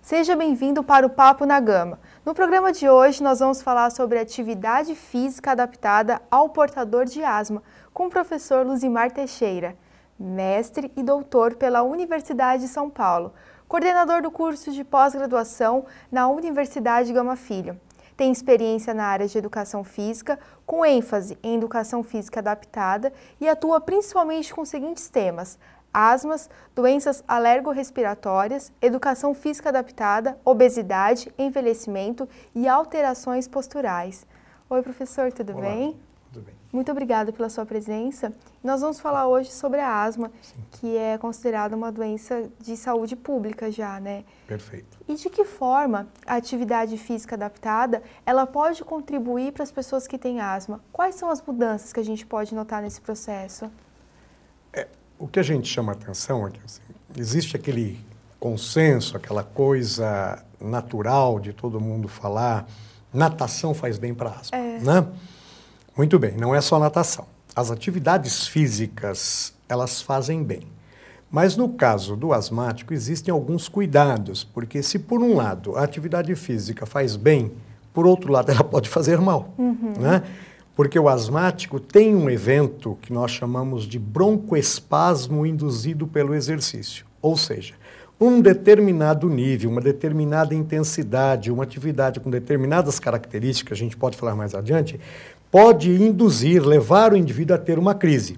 Seja bem-vindo para o Papo na Gama. No programa de hoje, nós vamos falar sobre atividade física adaptada ao portador de asma, com o professor Luzimar Teixeira, mestre e doutor pela Universidade de São Paulo, coordenador do curso de pós-graduação na Universidade Gama Filho. Tem experiência na área de educação física, com ênfase em educação física adaptada e atua principalmente com os seguintes temas: asmas, doenças alergorrespiratórias, educação física adaptada, obesidade, envelhecimento e alterações posturais. Oi, professor, tudo Olá, bem? Tudo bem. Muito obrigada pela sua presença. Nós vamos falar hoje sobre a asma, que é considerada uma doença de saúde pública já, né? Perfeito. E de que forma a atividade física adaptada, ela pode contribuir para as pessoas que têm asma? Quais são as mudanças que a gente pode notar nesse processo? O que a gente chama a atenção é que assim, existe aquele consenso, aquela coisa natural de todo mundo falar, natação faz bem para a asma, né? Muito bem, não é só natação. As atividades físicas, elas fazem bem. Mas no caso do asmático, existem alguns cuidados, porque se por um lado a atividade física faz bem, por outro lado ela pode fazer mal, né? Porque o asmático tem um evento que nós chamamos de broncoespasmo induzido pelo exercício. Ou seja, um determinado nível, uma determinada intensidade, uma atividade com determinadas características, a gente pode falar mais adiante, pode induzir, levar o indivíduo a ter uma crise.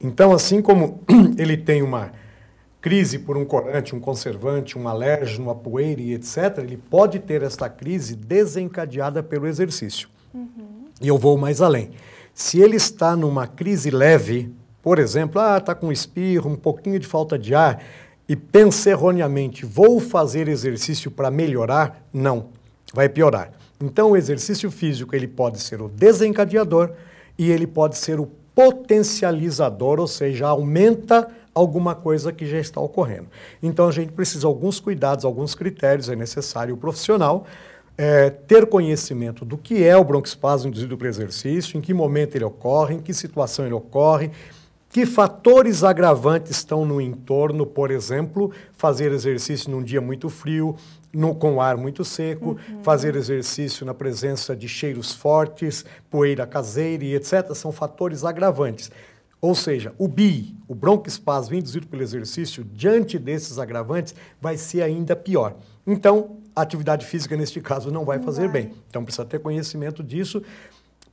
Então, assim como ele tem uma crise por um corante, um conservante, um alérgeno, uma poeira e etc., ele pode ter esta crise desencadeada pelo exercício. E eu vou mais além. Se ele está numa crise leve, por exemplo, está com espirro, um pouquinho de falta de ar, e pensa erroneamente, vou fazer exercício para melhorar? Não, vai piorar. Então, o exercício físico ele pode ser o desencadeador e ele pode ser o potencializador, ou seja, aumenta alguma coisa que já está ocorrendo. Então, a gente precisa de alguns cuidados, alguns critérios, é necessário o profissional ter conhecimento do que é o broncoespasmo induzido pelo exercício, em que momento ele ocorre, em que situação ele ocorre, que fatores agravantes estão no entorno, por exemplo, fazer exercício num dia muito frio, com ar muito seco, fazer exercício na presença de cheiros fortes, poeira caseira e etc., são fatores agravantes. Ou seja, o BI, o broncoespasmo induzido pelo exercício, diante desses agravantes, vai ser ainda pior. Então, a atividade física, neste caso, não vai fazer bem. Então, precisa ter conhecimento disso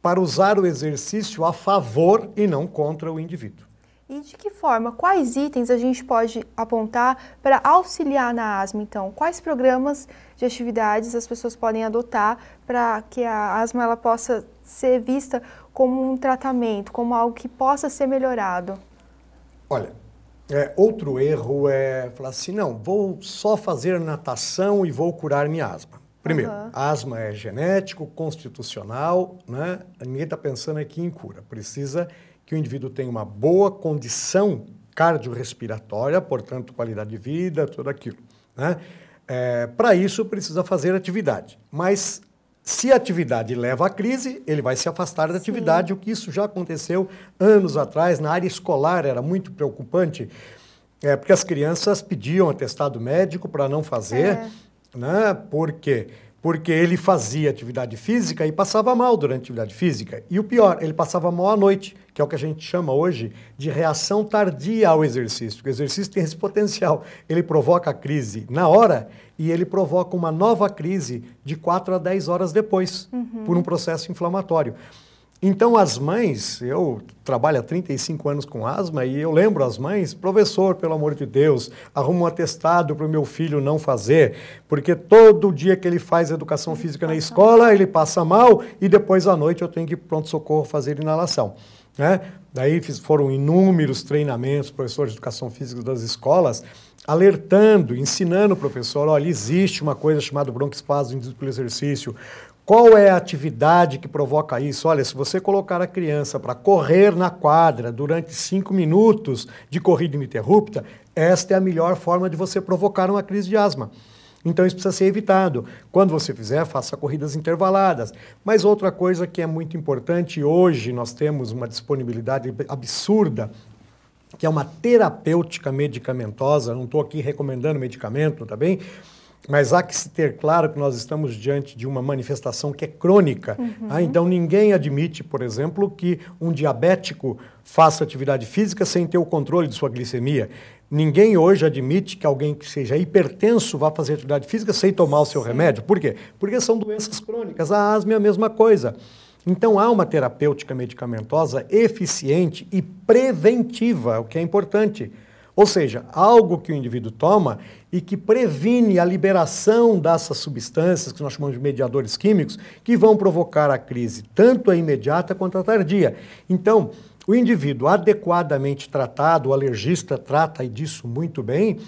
para usar o exercício a favor e não contra o indivíduo. E de que forma, quais itens a gente pode apontar para auxiliar na asma, então? Quais programas de atividades as pessoas podem adotar para que a asma ela possa ser vista como um tratamento, como algo que possa ser melhorado? Olha, outro erro é falar assim, não, vou só fazer natação e vou curar minha asma. Primeiro, a asma é genético, constitucional, né? Ninguém está pensando aqui em cura. Precisa que o indivíduo tenha uma boa condição cardiorrespiratória, portanto, qualidade de vida, tudo aquilo, né? Para isso, precisa fazer atividade. Mas, se a atividade leva à crise, ele vai se afastar da atividade, o que isso já aconteceu anos atrás, na área escolar, era muito preocupante, porque as crianças pediam atestado médico para não fazer, né? Por quê? Porque ele fazia atividade física e passava mal durante a atividade física. E o pior, ele passava mal à noite, que é o que a gente chama hoje de reação tardia ao exercício. O exercício tem esse potencial. Ele provoca a crise na hora e ele provoca uma nova crise de 4 a 10 horas depois, por um processo inflamatório. Então, as mães, eu trabalho há 35 anos com asma e eu lembro as mães, professor, pelo amor de Deus, arruma um atestado para o meu filho não fazer, porque todo dia que ele faz educação física na escola, ele passa mal e depois à noite eu tenho que ir para o pronto-socorro fazer inalação, né? Daí foram inúmeros treinamentos, professores de educação física das escolas, alertando, ensinando o professor, olha, existe uma coisa chamada broncoespasmo induzido pelo exercício. Qual é a atividade que provoca isso? Olha, se você colocar a criança para correr na quadra durante 5 minutos de corrida ininterrupta, esta é a melhor forma de você provocar uma crise de asma. Então isso precisa ser evitado. Quando você fizer, faça corridas intervaladas. Mas outra coisa que é muito importante, hoje nós temos uma disponibilidade absurda, que é uma terapêutica medicamentosa, não estou aqui recomendando medicamento, tá bem? Mas há que se ter claro que nós estamos diante de uma manifestação que é crônica. Então ninguém admite, por exemplo, que um diabético faça atividade física sem ter o controle de sua glicemia. Ninguém hoje admite que alguém que seja hipertenso vá fazer atividade física sem tomar o seu remédio. Por quê? Porque são doenças crônicas. A asma é a mesma coisa. Então há uma terapêutica medicamentosa eficiente e preventiva, o que é importante. Ou seja, algo que o indivíduo toma e que previne a liberação dessas substâncias, que nós chamamos de mediadores químicos, que vão provocar a crise, tanto a imediata quanto a tardia. Então, o indivíduo adequadamente tratado, o alergista trata disso muito bem,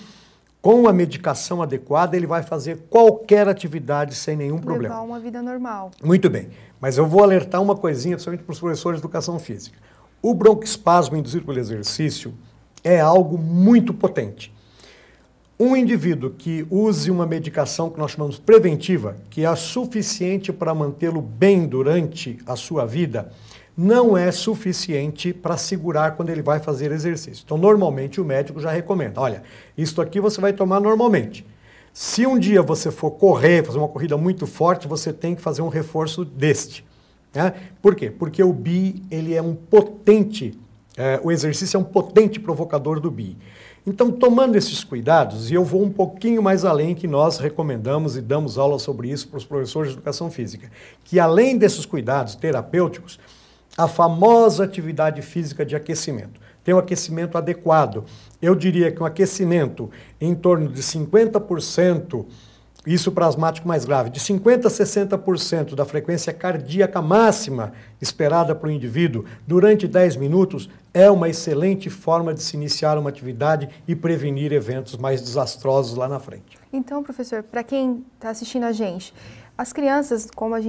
com a medicação adequada, ele vai fazer qualquer atividade sem nenhum problema. Levar uma vida normal. Muito bem, mas eu vou alertar uma coisinha, principalmente para os professores de educação física. O broncoespasmo induzido pelo exercício é algo muito potente. Um indivíduo que use uma medicação que nós chamamos preventiva, que é suficiente para mantê-lo bem durante a sua vida, não é suficiente para segurar quando ele vai fazer exercício. Então, normalmente, o médico já recomenda, olha, isso aqui você vai tomar normalmente. Se um dia você for correr, fazer uma corrida muito forte, você tem que fazer um reforço deste. Né? Por quê? Porque o BI, ele é um potente, o exercício é um potente provocador do BI. Então, tomando esses cuidados, e eu vou um pouquinho mais além, que nós recomendamos e damos aula sobre isso para os professores de educação física, que além desses cuidados terapêuticos, a famosa atividade física de aquecimento. Tem um aquecimento adequado. Eu diria que um aquecimento em torno de 50%, isso para asmático mais grave, de 50% a 60% da frequência cardíaca máxima esperada para o indivíduo durante 10 minutos é uma excelente forma de se iniciar uma atividade e prevenir eventos mais desastrosos lá na frente. Então, professor, para quem está assistindo a gente, as crianças, como o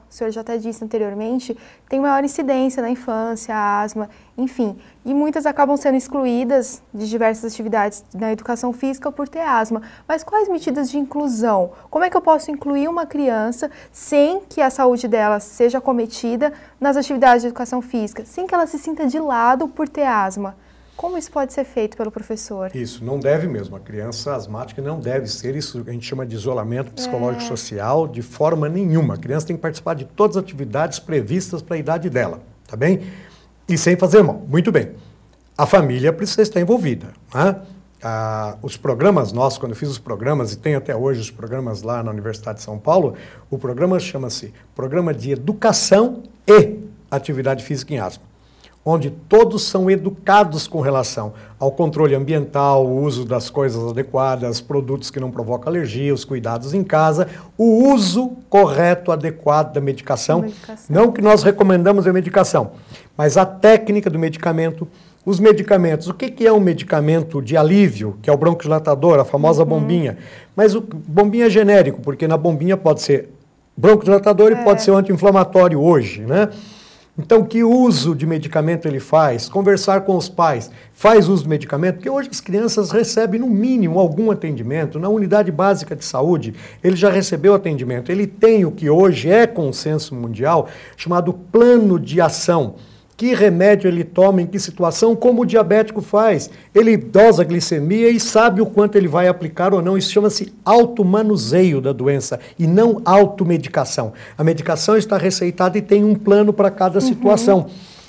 senhor já até disse anteriormente, têm maior incidência na infância, a asma, enfim, e muitas acabam sendo excluídas de diversas atividades na educação física por ter asma. Mas quais medidas de inclusão? Como é que eu posso incluir uma criança sem que a saúde dela seja cometida nas atividades de educação física, sem que ela se sinta de lado por ter asma? Como isso pode ser feito pelo professor? Isso, não deve mesmo. A criança asmática não deve ser isso que a gente chama de isolamento psicológico social de forma nenhuma. A criança tem que participar de todas as atividades previstas para a idade dela, tá bem? E sem fazer mal. Muito bem. A família precisa estar envolvida, né? Os programas nossos, quando eu fiz os programas, e tem até hoje os programas lá na Universidade de São Paulo, o programa chama-se Programa de Educação e Atividade Física em Asma, onde todos são educados com relação ao controle ambiental, o uso das coisas adequadas, produtos que não provocam alergia, os cuidados em casa, o uso correto, adequado da medicação. Não o que nós recomendamos é medicação, mas a técnica do medicamento, os medicamentos. O que é um medicamento de alívio, que é o broncodilatador, a famosa bombinha? Mas o bombinha é genérico, porque na bombinha pode ser broncodilatador e pode ser um anti-inflamatório hoje, né? Então, que uso de medicamento ele faz? Conversar com os pais. Faz uso do medicamento? Porque hoje as crianças recebem, no mínimo, algum atendimento. Na unidade básica de saúde, ele já recebeu atendimento. Ele tem o que hoje é consenso mundial, chamado plano de ação. Que remédio ele toma, em que situação, como o diabético faz. Ele dosa a glicemia e sabe o quanto ele vai aplicar ou não. Isso chama-se automanuseio da doença e não automedicação. A medicação está receitada e tem um plano para cada situação.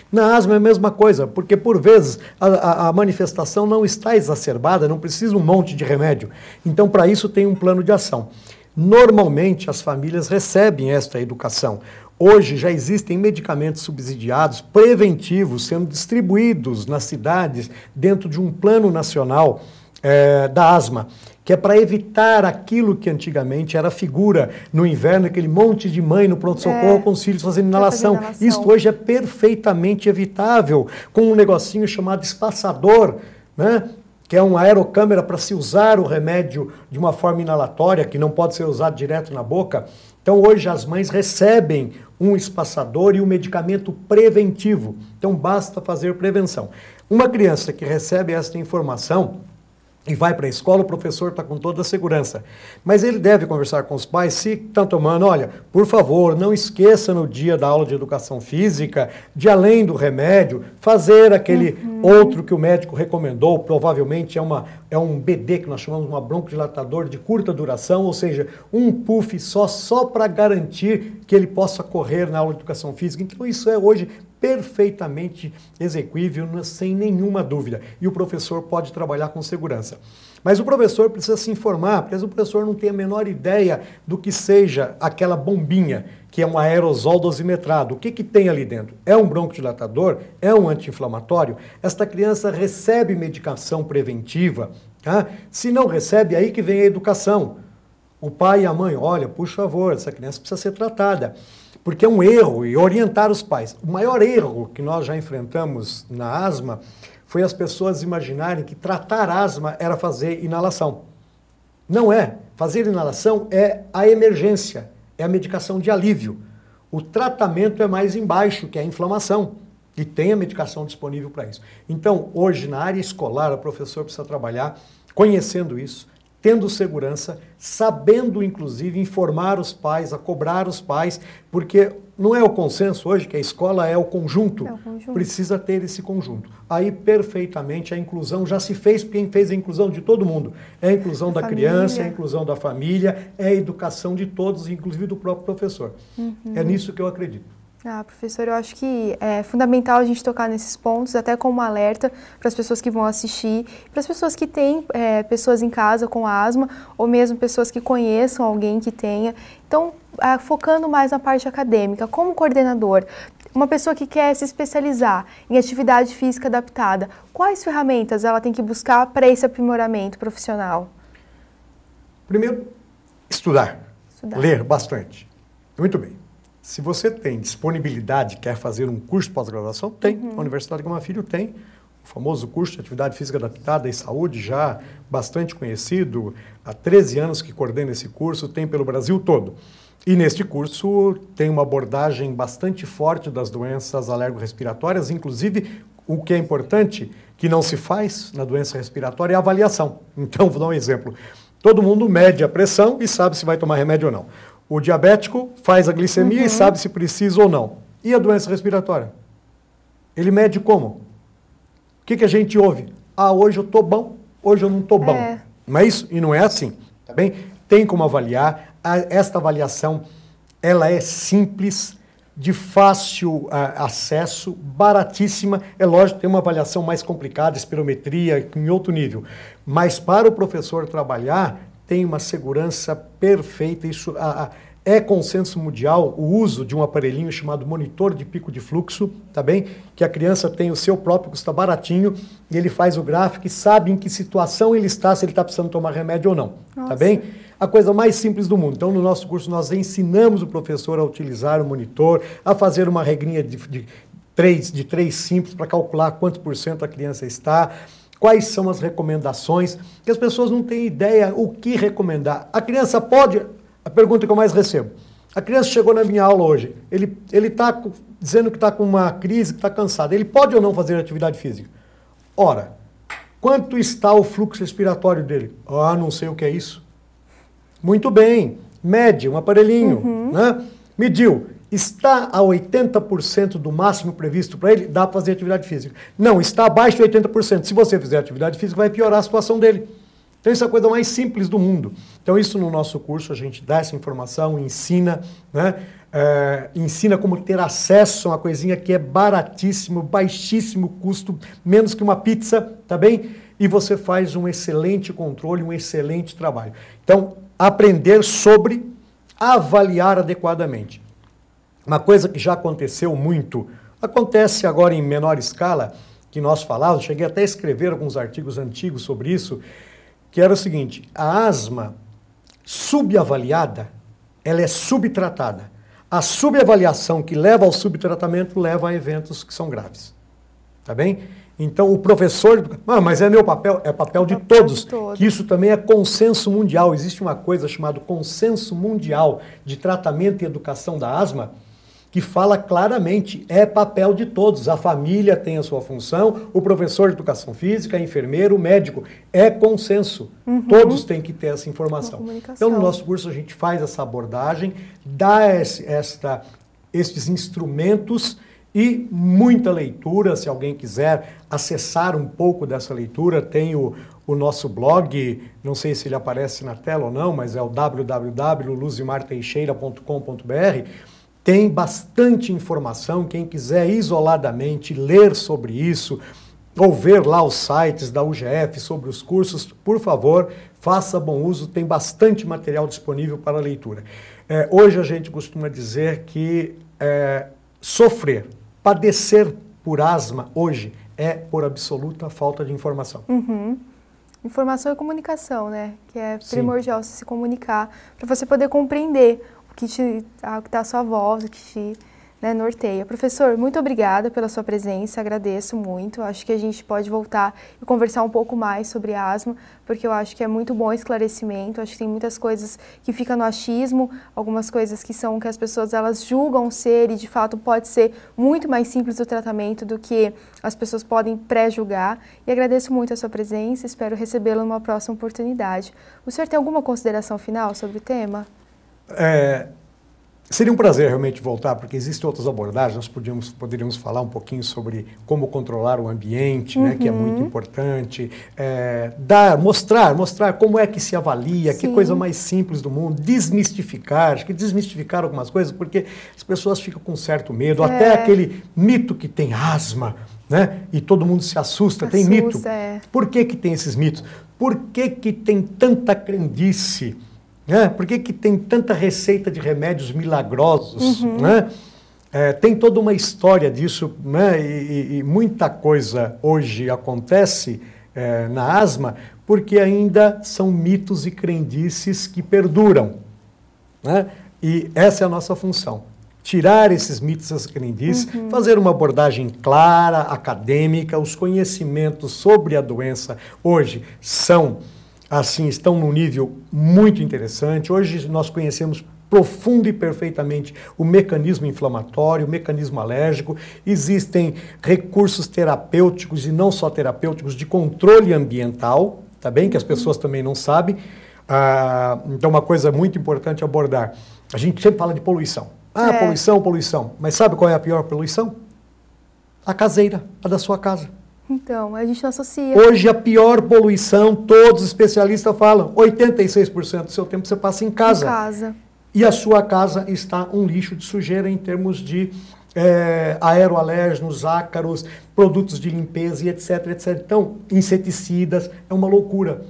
Na asma é a mesma coisa, porque por vezes a manifestação não está exacerbada, não precisa um monte de remédio. Então, para isso tem um plano de ação. Normalmente as famílias recebem esta educação. Hoje já existem medicamentos subsidiados, preventivos, sendo distribuídos nas cidades dentro de um plano nacional da asma, que é para evitar aquilo que antigamente era figura no inverno, aquele monte de mãe no pronto-socorro com os filhos fazendo inalação. Isso hoje é perfeitamente evitável, com um negocinho chamado espaçador, né? Que é uma aerocâmera para se usar o remédio de uma forma inalatória, que não pode ser usado direto na boca. Então, hoje as mães recebem um espaçador e um medicamento preventivo. Então, basta fazer prevenção. Uma criança que recebe esta informação e vai para a escola, o professor está com toda a segurança. Mas ele deve conversar com os pais, se estão tomando, olha, por favor, não esqueça no dia da aula de educação física, de além do remédio, fazer aquele Outro que o médico recomendou, provavelmente é um BD, que nós chamamos de um broncodilatador de curta duração, ou seja, um puff só para garantir que ele possa correr na aula de educação física. Então isso é hoje perfeitamente exequível, sem nenhuma dúvida. E o professor pode trabalhar com segurança. Mas o professor precisa se informar, porque o professor não tem a menor ideia do que seja aquela bombinha, que é um aerosol dosimetrado. O que tem ali dentro? É um broncodilatador? É um anti-inflamatório? Esta criança recebe medicação preventiva? Tá? Se não recebe, aí que vem a educação. O pai e a mãe, olha, por favor, essa criança precisa ser tratada. Porque é um erro, e orientar os pais. O maior erro que nós já enfrentamos na asma foi as pessoas imaginarem que tratar asma era fazer inalação. Não é. Fazer inalação é a emergência, é a medicação de alívio. O tratamento é mais embaixo, que é a inflamação. E tem a medicação disponível para isso. Então, hoje, na área escolar, o professor precisa trabalhar conhecendo isso, tendo segurança, sabendo, inclusive, informar os pais, a cobrar os pais, porque não é o consenso hoje que a escola é o conjunto, precisa ter esse conjunto. Aí, perfeitamente, a inclusão já se fez, porque quem fez a inclusão de todo mundo. É a inclusão da criança, é a inclusão da família, é a educação de todos, inclusive do próprio professor. É nisso que eu acredito. Professor, eu acho que é fundamental a gente tocar nesses pontos, até como um alerta para as pessoas que vão assistir, para as pessoas que têm pessoas em casa com asma, ou mesmo pessoas que conheçam alguém que tenha. Então, focando mais na parte acadêmica, como coordenador, uma pessoa que quer se especializar em atividade física adaptada, quais ferramentas ela tem que buscar para esse aprimoramento profissional? Primeiro, estudar. Ler bastante. Muito bem. Se você tem disponibilidade, quer fazer um curso de pós-graduação, tem. A Universidade Gama Filho tem. O famoso curso de atividade física adaptada e saúde, já bastante conhecido. Há 13 anos que coordena esse curso, tem pelo Brasil todo. E neste curso tem uma abordagem bastante forte das doenças alergorrespiratórias, inclusive o que é importante, que não se faz na doença respiratória, é a avaliação. Então, vou dar um exemplo. Todo mundo mede a pressão e sabe se vai tomar remédio ou não. O diabético faz a glicemia e sabe se precisa ou não. E a doença respiratória? Ele mede como? O que a gente ouve? Hoje eu estou bom, hoje eu não estou bom. Não é isso? E não é assim, tá bem? Tem como avaliar. Esta avaliação, ela é simples, de fácil acesso, baratíssima. É lógico, tem uma avaliação mais complicada, espirometria, em outro nível. Mas para o professor trabalhar, tem uma segurança perfeita. Isso é consenso mundial o uso de um aparelhinho chamado monitor de pico de fluxo, tá bem? Que a criança tem o seu próprio, custa baratinho, e ele faz o gráfico e sabe em que situação ele está, se ele está precisando tomar remédio ou não, tá bem? A coisa mais simples do mundo. Então, no nosso curso, nós ensinamos o professor a utilizar o monitor, a fazer uma regrinha de três simples para calcular quantos % a criança está. Quais são as recomendações, que as pessoas não têm ideia o que recomendar. A criança pode, a pergunta que eu mais recebo, a criança chegou na minha aula hoje, ele está dizendo que está com uma crise, que está cansado, ele pode ou não fazer atividade física? Ora, quanto está o fluxo respiratório dele? Não sei o que é isso. Muito bem, mede um aparelhinho, né? Mediu. Está a 80% do máximo previsto para ele, dá para fazer atividade física. Não, está abaixo de 80%. Se você fizer atividade física, vai piorar a situação dele. Então, isso é a coisa mais simples do mundo. Então, isso no nosso curso, a gente dá essa informação, ensina, né? Ensina como ter acesso a uma coisinha que é baratíssimo, baixíssimo custo, menos que uma pizza, tá bem? E você faz um excelente controle, um excelente trabalho. Então, aprender sobre avaliar adequadamente. Uma coisa que já aconteceu muito, acontece agora em menor escala, que nós falávamos, cheguei até a escrever alguns artigos antigos sobre isso, que era o seguinte: a asma subavaliada, ela é subtratada. A subavaliação que leva ao subtratamento leva a eventos que são graves. Tá bem? Então, o professor... mas é meu papel? É papel de todos. Que isso também é consenso mundial. Existe uma coisa chamada consenso mundial de tratamento e educação da asma, que fala claramente, é papel de todos. A família tem a sua função, o professor de educação física, a enfermeira, o médico. É consenso. Todos têm que ter essa informação. Então, no nosso curso, a gente faz essa abordagem, dá estes instrumentos e muita leitura. Se alguém quiser acessar um pouco dessa leitura, tem o nosso blog, não sei se ele aparece na tela ou não, mas é o www.luzimarteixeira.com.br. Tem bastante informação, quem quiser isoladamente ler sobre isso, ou ver lá os sites da UGF sobre os cursos, por favor, faça bom uso, tem bastante material disponível para leitura. Hoje a gente costuma dizer que sofrer, padecer por asma hoje é por absoluta falta de informação. Uhum. Informação e comunicação, né? Que é primordial se comunicar para você poder compreender o que está à sua volta, o que te norteia. Professor, muito obrigada pela sua presença, agradeço muito. Acho que a gente pode voltar e conversar um pouco mais sobre asma, porque eu acho que é muito bom esclarecimento. Acho que tem muitas coisas que ficam no achismo, algumas coisas que as pessoas elas julgam ser e de fato pode ser muito mais simples o tratamento do que as pessoas podem pré-julgar. E agradeço muito a sua presença, espero recebê-la numa próxima oportunidade. O senhor tem alguma consideração final sobre o tema? Seria um prazer realmente voltar, porque existem outras abordagens, nós poderíamos falar um pouquinho sobre como controlar o ambiente, né, que é muito importante, mostrar como é que se avalia, que coisa mais simples do mundo, desmistificar, acho que desmistificar algumas coisas, porque as pessoas ficam com certo medo, até aquele mito que tem asma, né, e todo mundo se assusta, tem mito. Por que tem esses mitos? Por que tem tanta crendice? Por que tem tanta receita de remédios milagrosos? Tem toda uma história disso, né? E muita coisa hoje acontece na asma porque ainda são mitos e crendices que perduram. Né? E essa é a nossa função. Tirar esses mitos, essas crendices, fazer uma abordagem clara, acadêmica. Os conhecimentos sobre a doença hoje estão num nível muito interessante. Hoje nós conhecemos profundo e perfeitamente o mecanismo inflamatório, o mecanismo alérgico. Existem recursos terapêuticos e não só terapêuticos de controle ambiental, tá bem? Que as pessoas também não sabem. Então, uma coisa muito importante abordar. A gente sempre fala de poluição. Poluição. Mas sabe qual é a pior poluição? A caseira, a da sua casa. Então, a gente não associa. Hoje a pior poluição, todos os especialistas falam, 86% do seu tempo você passa em casa. Em casa. E a sua casa está um lixo de sujeira em termos de aeroalérgenos, ácaros, produtos de limpeza e etc, etc. Então, inseticidas, é uma loucura.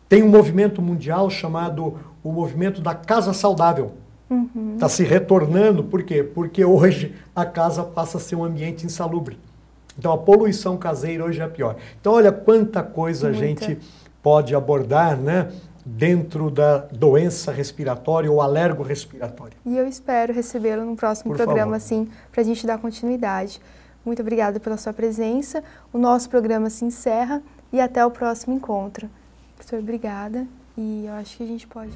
Tem um movimento mundial chamado o movimento da casa saudável. Está se retornando, por quê? Porque hoje a casa passa a ser um ambiente insalubre. Então, a poluição caseira hoje é a pior. Então, olha quanta coisa a gente pode abordar, né, dentro da doença respiratória ou alergorrespiratória. E eu espero recebê-lo no próximo programa, assim, para a gente dar continuidade. Muito obrigada pela sua presença. O nosso programa se encerra e até o próximo encontro. Professor, obrigada. E eu acho que a gente pode...